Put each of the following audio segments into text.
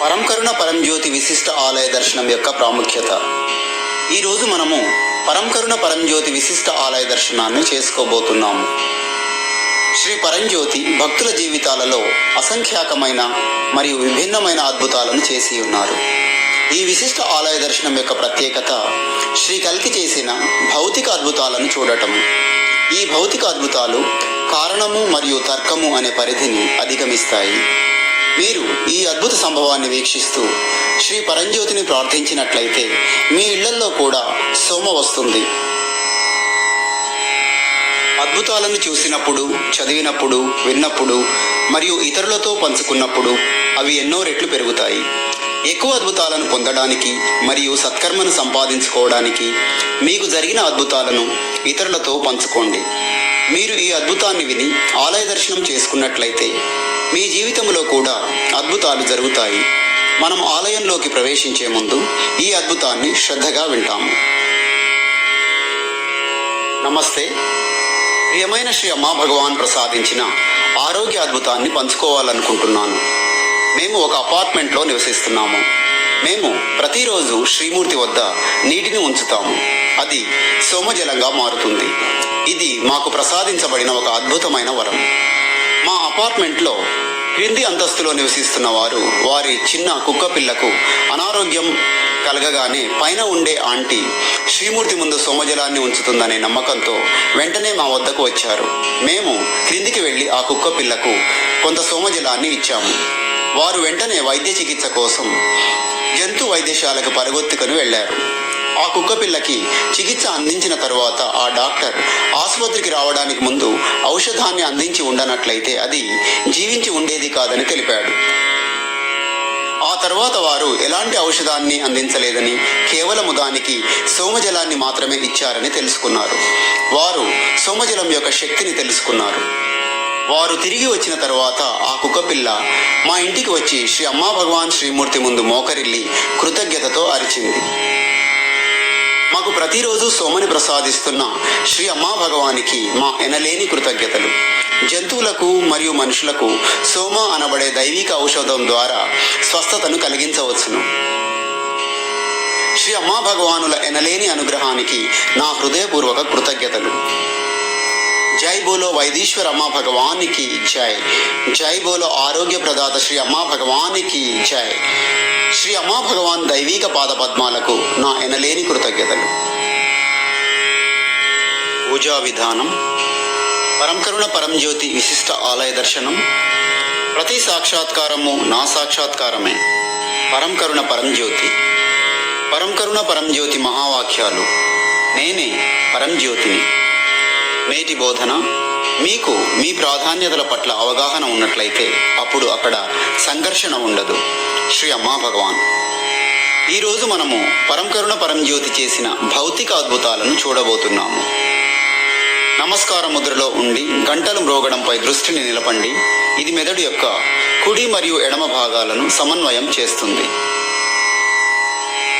పరంకరుణ పరంజ్యోతి విశిష్ట ఆలయ దర్శనం యొక్క ప్రాముఖ్యత. ఈరోజు మనము పరంకరుణ పరంజ్యోతి విశిష్ట ఆలయ దర్శనాన్ని చేసుకోబోతున్నాము. శ్రీ పరంజ్యోతి భక్తుల జీవితాలలో అసంఖ్యాకమైన మరియు విభిన్నమైన అద్భుతాలను చేసి ఉన్నారు. ఈ విశిష్ట ఆలయ దర్శనం యొక్క ప్రత్యేకత శ్రీ కల్కి చేసిన భౌతిక అద్భుతాలను చూడటం. ఈ భౌతిక అద్భుతాలు కారణము మరియు తర్కము అనే పరిధిని అధిగమిస్తాయి. మీరు ఈ అద్భుత సంభవాన్ని వీక్షిస్తూ శ్రీ పరంజ్యోతిని ప్రార్థించినట్లయితే మీ ఇళ్లల్లో కూడా సోమ వస్తుంది. అద్భుతాలను చూసినప్పుడు, చదివినప్పుడు, విన్నప్పుడు మరియు ఇతరులతో పంచుకున్నప్పుడు అవి ఎన్నో రెట్లు పెరుగుతాయి. ఎక్కువ అద్భుతాలను పొందడానికి మరియు సత్కర్మను సంపాదించుకోవడానికి మీకు జరిగిన అద్భుతాలను ఇతరులతో పంచుకోండి. మీరు ఈ అద్భుతాన్ని విని ఆలయ దర్శనం చేసుకున్నట్లయితే మీ జీవితంలో కూడా అద్భుతాలు జరుగుతాయి. మనం ఆలయంలోకి ప్రవేశించే ముందు ఈ అద్భుతాన్ని శ్రద్ధగా వింటాము. నమస్తే. ప్రియమైన శ్రీ అమ్మా భగవాన్ ప్రసాదించిన ఆరోగ్య అద్భుతాన్ని పంచుకోవాలనుకుంటున్నాను. మేము ఒక అపార్ట్మెంట్లో నివసిస్తున్నాము. మేము ప్రతిరోజు శ్రీమూర్తి వద్ద నీటిని ఉంచుతాము. అది సోమజలంగా మారుతుంది. ఇది మాకు ప్రసాదించబడిన ఒక అద్భుతమైన వరం. మా అపార్ట్మెంట్లో క్రింది అంతస్తులో నివసిస్తున్న వారు వారి చిన్న కుక్క పిల్లకు అనారోగ్యం కలగగానే పైన ఉండే ఆంటీ శ్రీమూర్తి ముందు సోమజలాన్ని ఉంచుతుందనే నమ్మకంతో వెంటనే మా వద్దకు వచ్చారు. మేము క్రిందికి వెళ్ళి ఆ కుక్క పిల్లకు కొంత సోమజలాన్ని ఇచ్చాము. వారు వెంటనే వైద్య చికిత్స కోసం జంతు వైద్యశాలకు పరుగెత్తుకుని వెళ్లారు. ఆ కుక్క పిల్లకి చికిత్స అందించిన తరువాత ఆ డాక్టర్ ఆసుపత్రికి రావడానికి ముందు ఔషధాన్ని అందించి ఉండనట్లయితే అది జీవించి ఉండేది కాదని తెలిపాడు. ఆ తర్వాత వారు ఎలాంటి ఔషధాన్ని అందించలేదని, కేవలము దానికి సోమజలాన్ని మాత్రమే ఇచ్చారని తెలుసుకున్నారు. వారు సోమజలం యొక్క శక్తిని తెలుసుకున్నారు. వారు తిరిగి వచ్చిన తరువాత ఆ కుక్కపిల్ల మా ఇంటికి వచ్చి శ్రీ అమ్మా భగవాన్ శ్రీమూర్తి ముందు మోకరిల్లి కృతజ్ఞతతో అరిచింది. మాకు ప్రతిరోజు సోమని ప్రసాదిస్తున్న శ్రీ అమ్మా భగవానికి మా ఎనలేని కృతజ్ఞతలు. జంతువులకు మరియు మనుషులకు సోమ అనబడే దైవిక ఔషధం ద్వారా స్వస్థతను కలిగించవచ్చును. శ్రీ అమ్మా భగవానుల ఎనలేని అనుగ్రహానికి నా హృదయపూర్వక కృతజ్ఞతలు. జై బోలో వైదీశ్వర అమ్మా భగవానికి జై. జై బోలో ఆరోగ్య ప్రదాత శ్రీ అమ్మా భగవానికి జై. శ్రీ అమ్మా భగవాన్ దైవిక పాద పద్మాలకు నా ఎనలేని కృతజ్ఞతలు. పూజా విధానం. పరంకరుణ పరంజ్యోతి విశిష్ట ఆలయ దర్శనం. ప్రతి సాక్షాత్కారము నా సాక్షాత్కారమే. పరంకరుణ పరంజ్యోతి. పరంకరుణ పరంజ్యోతి మహావాక్యాలు. నేనే పరంజ్యోతిని. నేటి బోధన. మీకు మీ ప్రాధాన్యతల పట్ల అవగాహన ఉన్నట్లయితే అప్పుడు అక్కడ సంఘర్షణ ఉండదు. శ్రీ అమ్మా భగవాన్. ఈరోజు మనము పరంకరుణ పరంజ్యోతి చేసిన భౌతిక అద్భుతాలను చూడబోతున్నాము. నమస్కార ముద్రలో ఉండి గంటలు మ్రోగడంపై దృష్టిని నిలపండి. ఇది మెదడు యొక్క కుడి మరియు ఎడమ భాగాలను సమన్వయం చేస్తుంది.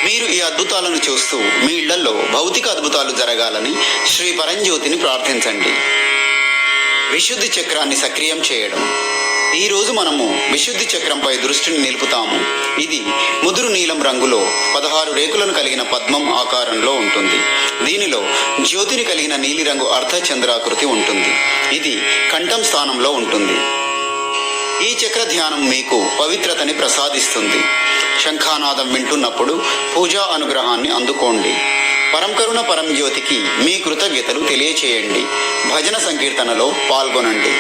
మీరు ఈ అద్భుతాలను చూస్తూ మీ ఇళ్లలో భౌతిక అద్భుతాలు జరగాలని శ్రీ పరంజ్యోతిని ప్రార్థించండి. విశుద్ధి చక్రాన్ని సక్రియం చేయడం. ఈరోజు మనము విశుద్ధి చక్రంపై దృష్టిని నిలుపుతాము. ఇది ముదురు నీలం రంగులో 16 రేకులను కలిగిన పద్మం ఆకారంలో ఉంటుంది. దీనిలో జ్యోతిని కలిగిన నీలిరంగు అర్ధచంద్రాకృతి ఉంటుంది. ఇది కంఠం స్థానంలో ఉంటుంది. ఈ చక్ర ధ్యానం మీకు పవిత్రతని ప్రసాదిస్తుంది. శంఖానాదం వింటున్నప్పుడు పూజా అనుగ్రహాన్ని అందుకోండి. పరంకరుణ పరంజ్యోతికి మీ కృతజ్ఞతలు తెలియచేయండి. భజన సంకీర్తనలో పాల్గొనండి.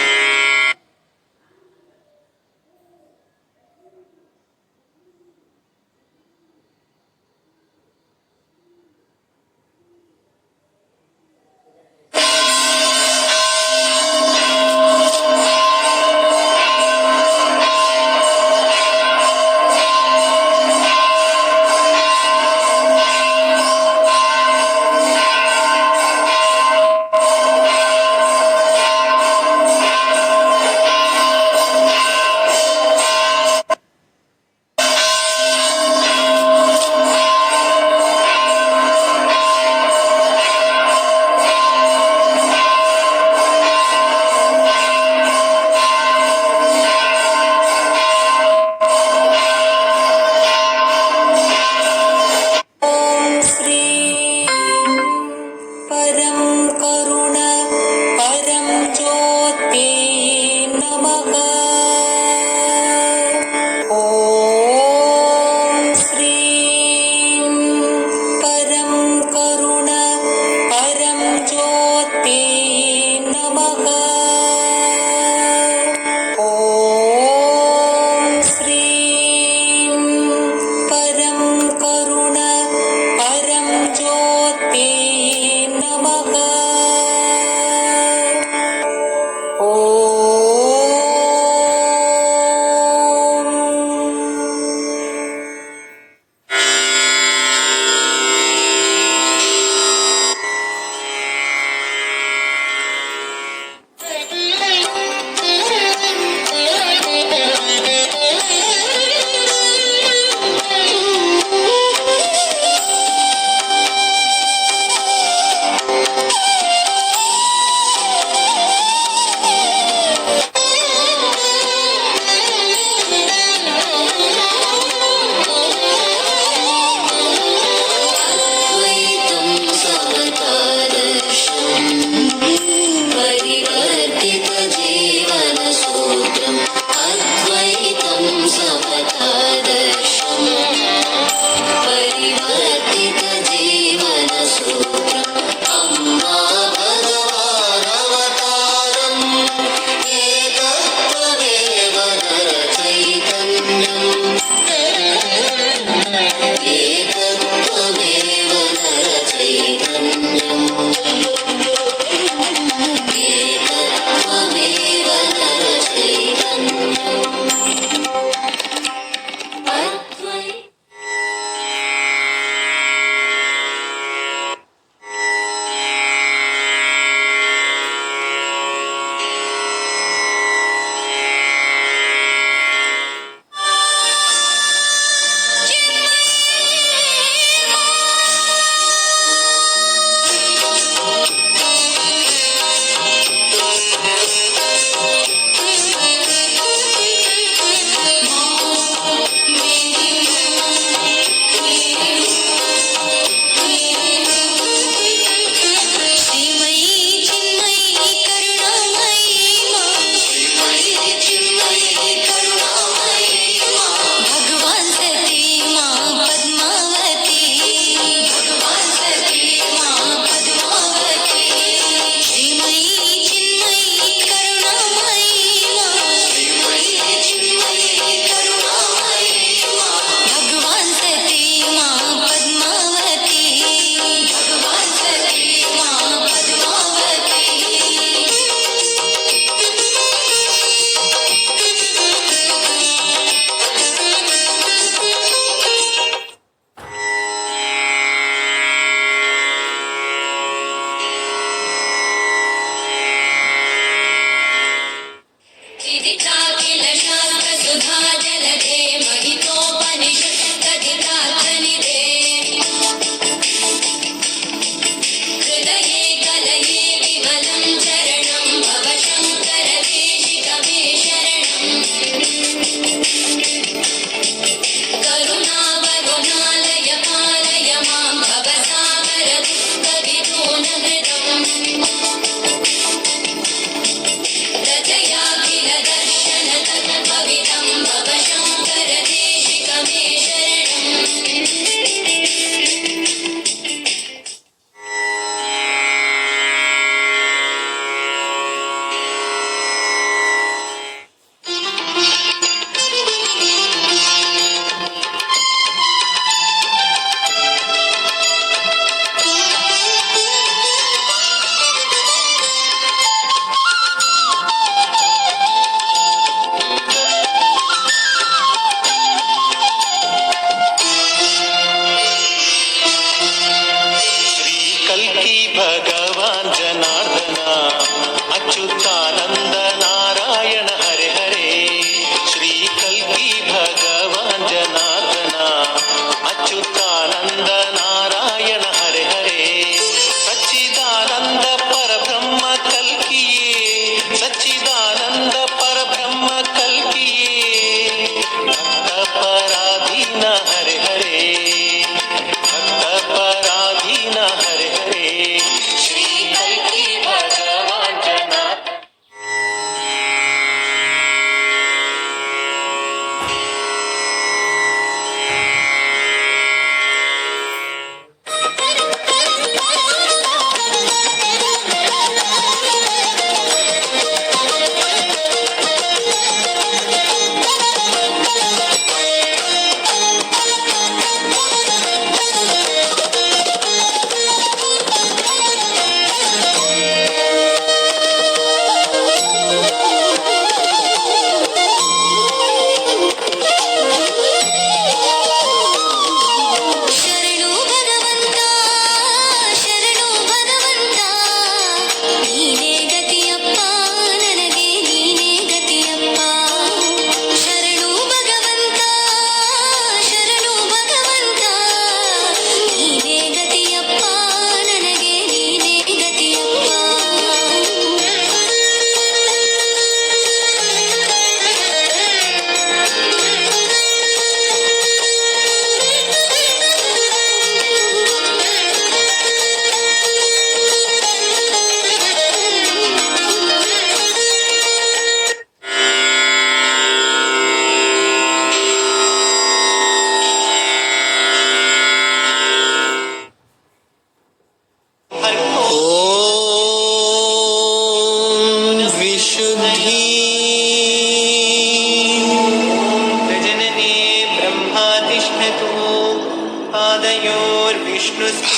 विष्णुस्तु